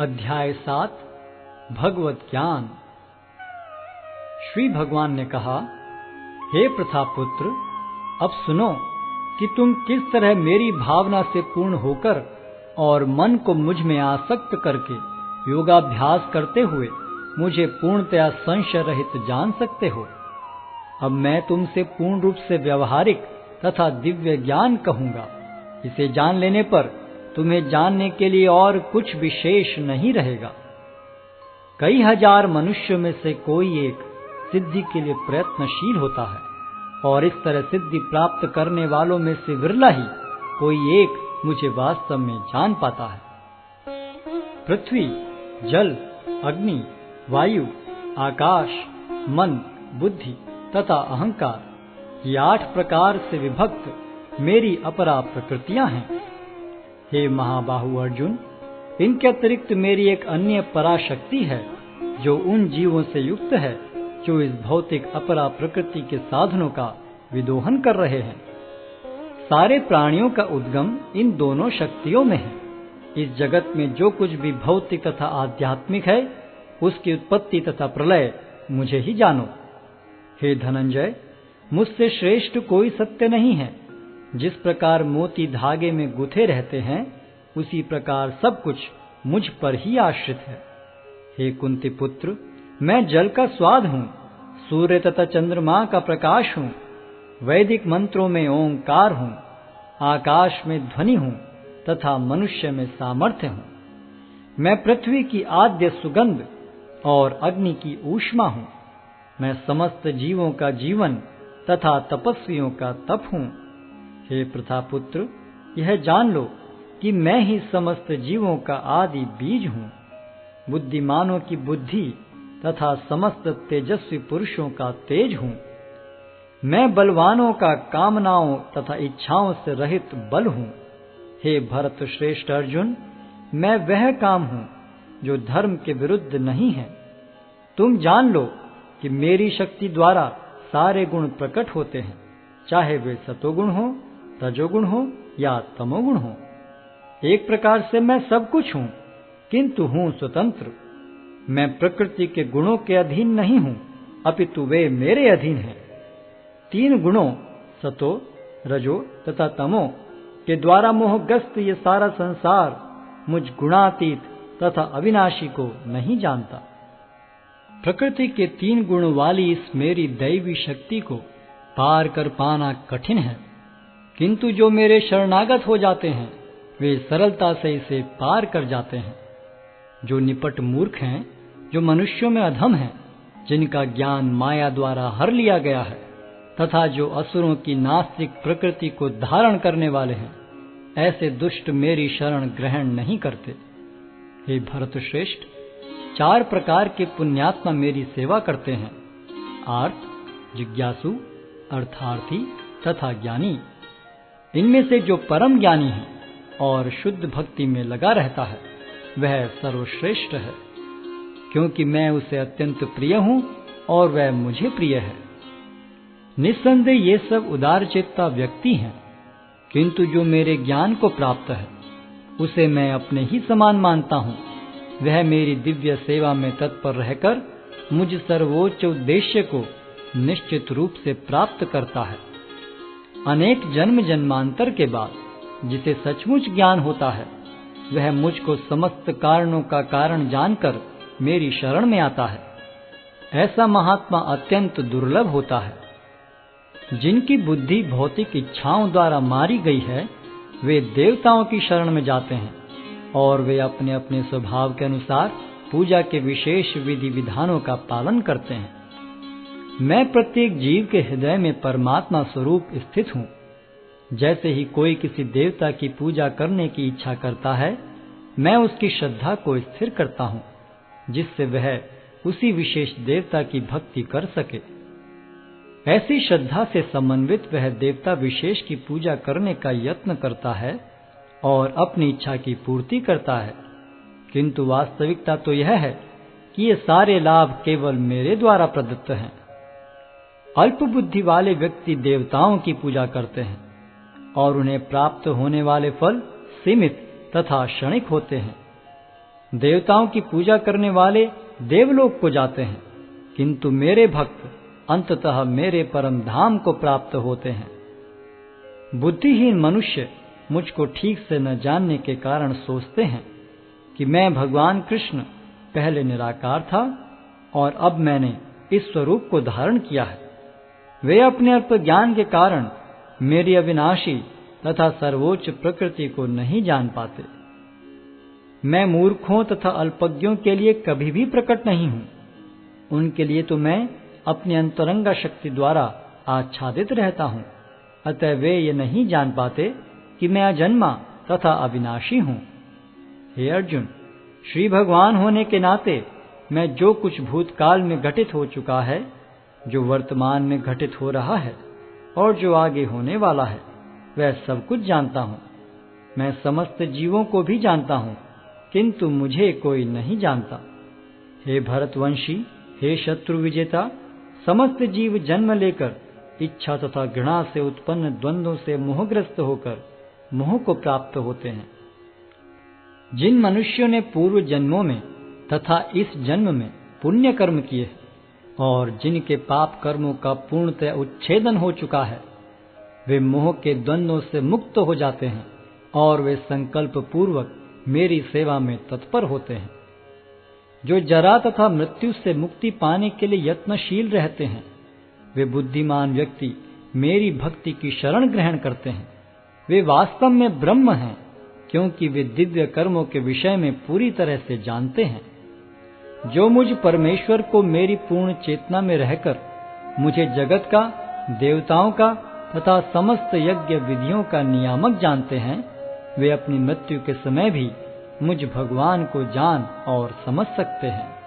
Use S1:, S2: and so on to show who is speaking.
S1: अध्याय 7 भगवत ज्ञान। श्री भगवान ने कहा, हे प्रथापुत्र, अब सुनो कि तुम किस तरह मेरी भावना से पूर्ण होकर और मन को मुझ में आसक्त करके योगाभ्यास करते हुए मुझे पूर्णतया संशय रहित जान सकते हो। अब मैं तुमसे पूर्ण रूप से व्यवहारिक तथा दिव्य ज्ञान कहूंगा। इसे जान लेने पर तुम्हें जानने के लिए और कुछ विशेष नहीं रहेगा। कई हजार मनुष्यों में से कोई एक सिद्धि के लिए प्रयत्नशील होता है और इस तरह सिद्धि प्राप्त करने वालों में से विरला ही कोई एक मुझे वास्तव में जान पाता है। पृथ्वी, जल, अग्नि, वायु, आकाश, मन, बुद्धि तथा अहंकार, ये 8 प्रकार से विभक्त मेरी अपरा प्रकृतियां हैं। हे महाबाहु अर्जुन, इनके अतिरिक्त मेरी एक अन्य पराशक्ति है जो उन जीवों से युक्त है जो इस भौतिक अपरा प्रकृति के साधनों का विदोहन कर रहे हैं। सारे प्राणियों का उद्गम इन दोनों शक्तियों में है। इस जगत में जो कुछ भी भौतिक तथा आध्यात्मिक है, उसकी उत्पत्ति तथा प्रलय मुझे ही जानो। हे धनंजय, मुझसे श्रेष्ठ कोई सत्य नहीं है। जिस प्रकार मोती धागे में गुथे रहते हैं, उसी प्रकार सब कुछ मुझ पर ही आश्रित है। हे कुंती पुत्र, मैं जल का स्वाद हूँ, सूर्य तथा चंद्रमा का प्रकाश हूँ, वैदिक मंत्रों में ओंकार हूँ, आकाश में ध्वनि हूँ तथा मनुष्य में सामर्थ्य हूँ। मैं पृथ्वी की आद्य सुगंध और अग्नि की ऊष्मा हूँ। मैं समस्त जीवों का जीवन तथा तपस्वियों का तप हूँ। हे प्रथापुत्र, यह जान लो कि मैं ही समस्त जीवों का आदि बीज हूँ, बुद्धिमानों की बुद्धि तथा समस्त तेजस्वी पुरुषों का तेज हूँ। मैं बलवानों का कामनाओं तथा इच्छाओं से रहित बल हूँ। हे भरत श्रेष्ठ अर्जुन, मैं वह काम हूँ जो धर्म के विरुद्ध नहीं है। तुम जान लो कि मेरी शक्ति द्वारा सारे गुण प्रकट होते हैं, चाहे वे सतोगुण हो, रजोगुण हो या तमोगुण हो। एक प्रकार से मैं सब कुछ हूँ, किंतु हूँ स्वतंत्र। मैं प्रकृति के गुणों के अधीन नहीं हूँ, अपितु वे मेरे अधीन हैं। 3 गुणों सतो, रजो तथा तमो के द्वारा मोहग्रस्त ये सारा संसार मुझ गुणातीत तथा अविनाशी को नहीं जानता। प्रकृति के 3 गुण वाली इस मेरी दैवी शक्ति को पार कर पाना कठिन है, किंतु जो मेरे शरणागत हो जाते हैं वे सरलता से इसे पार कर जाते हैं। जो निपट मूर्ख हैं, जो मनुष्यों में अधम हैं, जिनका ज्ञान माया द्वारा हर लिया गया है तथा जो असुरों की नास्तिक प्रकृति को धारण करने वाले हैं, ऐसे दुष्ट मेरी शरण ग्रहण नहीं करते। हे भरत श्रेष्ठ, 4 प्रकार के पुण्यात्मा मेरी सेवा करते हैं: आर्त, जिज्ञासु, अर्थार्थी तथा ज्ञानी। इनमें से जो परम ज्ञानी है और शुद्ध भक्ति में लगा रहता है, वह सर्वश्रेष्ठ है, क्योंकि मैं उसे अत्यंत प्रिय हूँ और वह मुझे प्रिय है। निस्संदेह ये सब उदारचित्ता व्यक्ति हैं, किंतु जो मेरे ज्ञान को प्राप्त है उसे मैं अपने ही समान मानता हूँ। वह मेरी दिव्य सेवा में तत्पर रहकर मुझ सर्वोच्च उद्देश्य को निश्चित रूप से प्राप्त करता है। अनेक जन्म जन्मांतर के बाद जिसे सचमुच ज्ञान होता है, वह मुझको समस्त कारणों का कारण जानकर मेरी शरण में आता है। ऐसा महात्मा अत्यंत दुर्लभ होता है। जिनकी बुद्धि भौतिक इच्छाओं द्वारा मारी गई है, वे देवताओं की शरण में जाते हैं और वे अपने अपने स्वभाव के अनुसार पूजा के विशेष विधि विधानों का पालन करते हैं। मैं प्रत्येक जीव के हृदय में परमात्मा स्वरूप स्थित हूँ। जैसे ही कोई किसी देवता की पूजा करने की इच्छा करता है, मैं उसकी श्रद्धा को स्थिर करता हूँ, जिससे वह उसी विशेष देवता की भक्ति कर सके। ऐसी श्रद्धा से समन्वित वह देवता विशेष की पूजा करने का यत्न करता है और अपनी इच्छा की पूर्ति करता है, किंतु वास्तविकता तो यह है कि ये सारे लाभ केवल मेरे द्वारा प्रदत्त हैं। अल्प बुद्धि वाले व्यक्ति देवताओं की पूजा करते हैं और उन्हें प्राप्त होने वाले फल सीमित तथा क्षणिक होते हैं। देवताओं की पूजा करने वाले देवलोक को जाते हैं, किंतु मेरे भक्त अंततः मेरे परम धाम को प्राप्त होते हैं। बुद्धिहीन मनुष्य मुझको ठीक से न जानने के कारण सोचते हैं कि मैं भगवान कृष्ण पहले निराकार था और अब मैंने इस स्वरूप को धारण किया है। वे अपने अल्प ज्ञान के कारण मेरी अविनाशी तथा सर्वोच्च प्रकृति को नहीं जान पाते। मैं मूर्खों तथा अल्पज्ञों के लिए कभी भी प्रकट नहीं हूं। उनके लिए तो मैं अपनी अंतरंगा शक्ति द्वारा आच्छादित रहता हूं, अतः वे ये नहीं जान पाते कि मैं अजन्मा तथा अविनाशी हूं। हे अर्जुन, श्री भगवान होने के नाते मैं जो कुछ भूतकाल में घटित हो चुका है, जो वर्तमान में घटित हो रहा है और जो आगे होने वाला है, वह सब कुछ जानता हूं। मैं समस्त जीवों को भी जानता हूं, किंतु मुझे कोई नहीं जानता। हे भरतवंशी, हे शत्रु विजेता, समस्त जीव जन्म लेकर इच्छा तथा घृणा से उत्पन्न द्वंद्वों से मोहग्रस्त होकर मोह को प्राप्त होते हैं। जिन मनुष्यों ने पूर्व जन्मों में तथा इस जन्म में पुण्य कर्म किए और जिनके पाप कर्मों का पूर्णतः उच्छेदन हो चुका है, वे मोह के द्वंद्वों से मुक्त हो जाते हैं और वे संकल्प पूर्वक मेरी सेवा में तत्पर होते हैं। जो जरा तथा मृत्यु से मुक्ति पाने के लिए यत्नशील रहते हैं, वे बुद्धिमान व्यक्ति मेरी भक्ति की शरण ग्रहण करते हैं। वे वास्तव में ब्रह्म हैं, क्योंकि वे दिव्य कर्मों के विषय में पूरी तरह से जानते हैं। जो मुझ परमेश्वर को मेरी पूर्ण चेतना में रहकर मुझे जगत का, देवताओं का तथा समस्त यज्ञ विधियों का नियामक जानते हैं, वे अपनी मृत्यु के समय भी मुझ भगवान को जान और समझ सकते हैं।